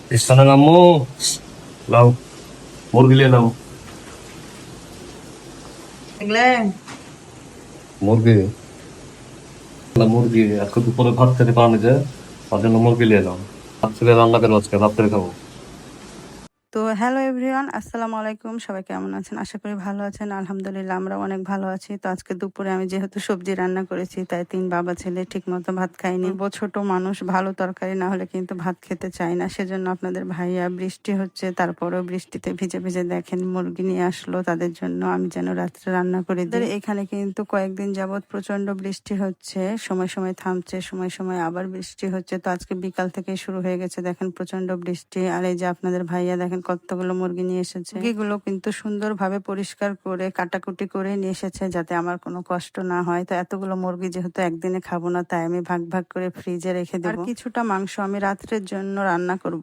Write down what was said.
Sana ammু লাও মুরগি নিয়ে নাও। দেখলে মুরগি না মুরগি আজকে দুপুরে ভাত খেতে পারেনি যে তার জন্য মুরগি নিয়ে এলাম। রাত্রে রান্না করবো, আজকে রাত্রে খাবো। তো হ্যালো এভরিওয়ান, আসসালামু আলাইকুম। সবাই কেমন আছেন? আশা করি ভালো আছেন। আলহামদুলিল্লাহ আমরা অনেক ভালো আছি। তো আজকে দুপুরে আমি যেহেতু সবজি রান্না করেছি, তাই ৩ বাবা ছেলে ঠিকমতো ভাত খায়নি। ছোট মানুষ ভালো তরকারি না হলে কিন্তু ভাত খেতে চায় না। সেজন্য আপনাদের ভাইয়া বৃষ্টি হচ্ছে, তারপরেও বৃষ্টিতে ভিজে ভিজে দেখেন মুরগি নিয়ে আসলো তাদের জন্য, আমি যেন রাত্রে রান্না করে দিই। এখানে কিন্তু কয়েকদিন যাবৎ প্রচন্ড বৃষ্টি হচ্ছে, সময় সময় থামছে, সময় সময় আবার বৃষ্টি হচ্ছে। তো আজকে বিকাল থেকে শুরু হয়ে গেছে দেখেন প্রচন্ড বৃষ্টি। আর এই যে আপনাদের ভাইয়া দেখেন কতগুলো মুরগি নিয়ে এসেছে। মুরগিগুলো কিন্তু সুন্দরভাবে পরিষ্কার করে কাটাকুটি করে নিয়ে এসেছে যাতে আমার কোনো কষ্ট না হয়। তো এতগুলো মুরগি যেহেতু একদিনে খাবো না, তাই আমি ভাগ ভাগ করে ফ্রিজে রেখে দেবো। আর কিছুটা মাংস আমি রাত্রের জন্য রান্না করব।